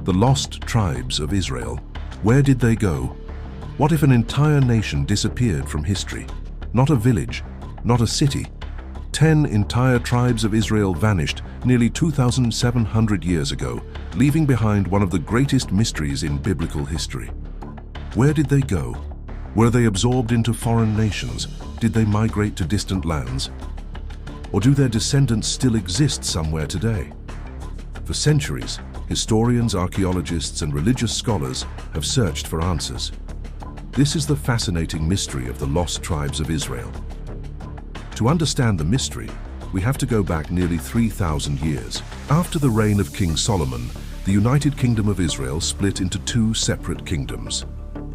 The lost tribes of Israel. Where did they go? What if an entire nation disappeared from history? Not a village, not a city. 10 entire tribes of Israel vanished nearly 2,700 years ago, leaving behind one of the greatest mysteries in biblical history. Where did they go? Were they absorbed into foreign nations? Did they migrate to distant lands? Or do their descendants still exist somewhere today? For centuries, historians, archaeologists, and religious scholars have searched for answers. This is the fascinating mystery of the lost tribes of Israel. To understand the mystery, we have to go back nearly 3,000 years. After the reign of King Solomon, the United Kingdom of Israel split into 2 separate kingdoms.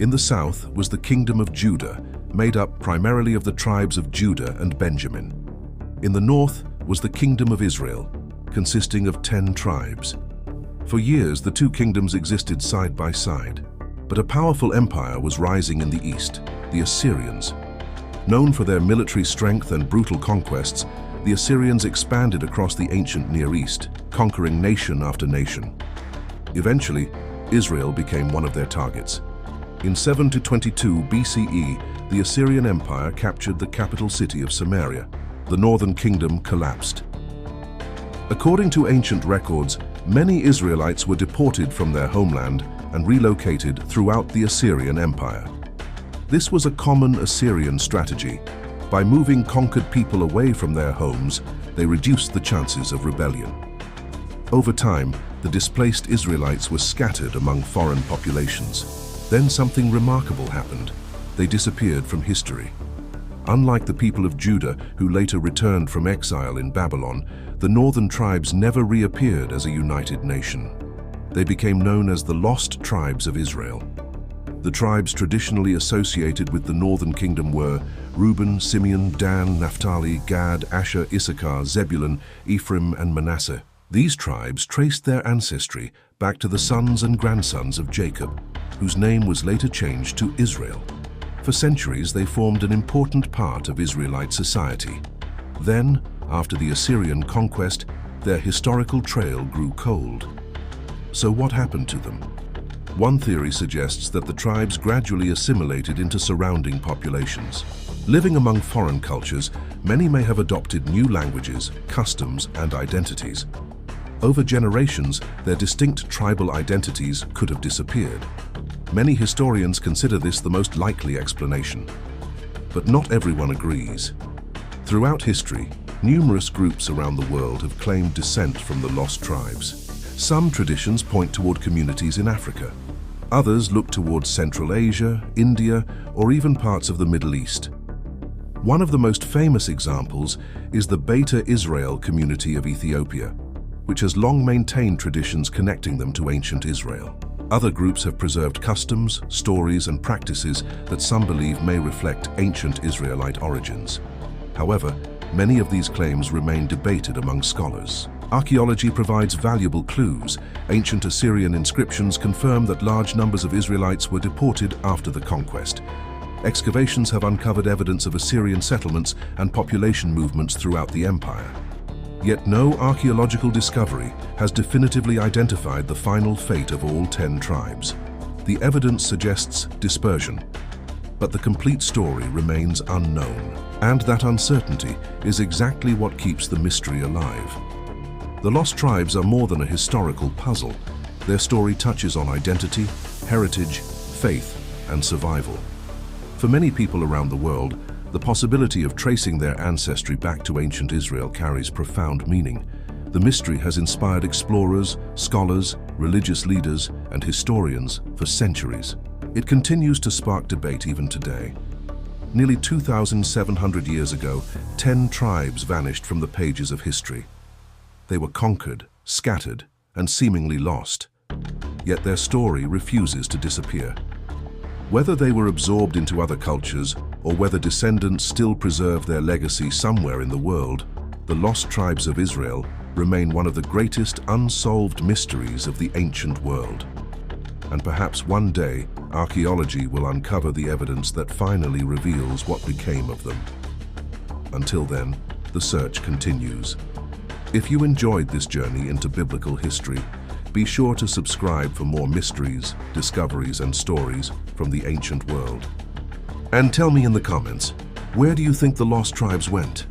In the south was the Kingdom of Judah, made up primarily of the tribes of Judah and Benjamin. In the north was the Kingdom of Israel, consisting of 10 tribes. For years, the 2 kingdoms existed side by side, but a powerful empire was rising in the east, the Assyrians. Known for their military strength and brutal conquests, the Assyrians expanded across the ancient Near East, conquering nation after nation. Eventually, Israel became one of their targets. In 722 BCE, the Assyrian Empire captured the capital city of Samaria. The northern kingdom collapsed. According to ancient records, many Israelites were deported from their homeland and relocated throughout the Assyrian Empire. This was a common Assyrian strategy. By moving conquered people away from their homes, they reduced the chances of rebellion. Over time, the displaced Israelites were scattered among foreign populations. Then something remarkable happened. They disappeared from history. Unlike the people of Judah, who later returned from exile in Babylon, the northern tribes never reappeared as a united nation. They became known as the lost tribes of Israel. The tribes traditionally associated with the northern kingdom were Reuben, Simeon, Dan, Naphtali, Gad, Asher, Issachar, Zebulun, Ephraim, and Manasseh. These tribes traced their ancestry back to the sons and grandsons of Jacob, whose name was later changed to Israel. For centuries, they formed an important part of Israelite society. Then, after the Assyrian conquest, their historical trail grew cold. So what happened to them? One theory suggests that the tribes gradually assimilated into surrounding populations. Living among foreign cultures, many may have adopted new languages, customs, and identities. Over generations, their distinct tribal identities could have disappeared. Many historians consider this the most likely explanation. But not everyone agrees. Throughout history, numerous groups around the world have claimed descent from the lost tribes. Some traditions point toward communities in Africa. Others look towards Central Asia, India, or even parts of the Middle East. One of the most famous examples is the Beta Israel community of Ethiopia, which has long maintained traditions connecting them to ancient Israel. Other groups have preserved customs, stories, and practices that some believe may reflect ancient Israelite origins. However, many of these claims remain debated among scholars. Archaeology provides valuable clues. Ancient Assyrian inscriptions confirm that large numbers of Israelites were deported after the conquest. Excavations have uncovered evidence of Assyrian settlements and population movements throughout the empire. Yet no archaeological discovery has definitively identified the final fate of all 10 tribes. The evidence suggests dispersion, but the complete story remains unknown. And that uncertainty is exactly what keeps the mystery alive. The lost tribes are more than a historical puzzle. Their story touches on identity, heritage, faith, and survival. For many people around the world, the possibility of tracing their ancestry back to ancient Israel carries profound meaning. The mystery has inspired explorers, scholars, religious leaders, and historians for centuries. It continues to spark debate even today. Nearly 2,700 years ago, 10 tribes vanished from the pages of history. They were conquered, scattered, and seemingly lost. Yet their story refuses to disappear. Whether they were absorbed into other cultures or whether descendants still preserve their legacy somewhere in the world, the lost tribes of Israel remain one of the greatest unsolved mysteries of the ancient world. And perhaps one day, archaeology will uncover the evidence that finally reveals what became of them. Until then, the search continues. If you enjoyed this journey into biblical history, Be sure to subscribe for more mysteries, discoveries, and stories from the ancient world. And tell me in the comments, where do you think the lost tribes went?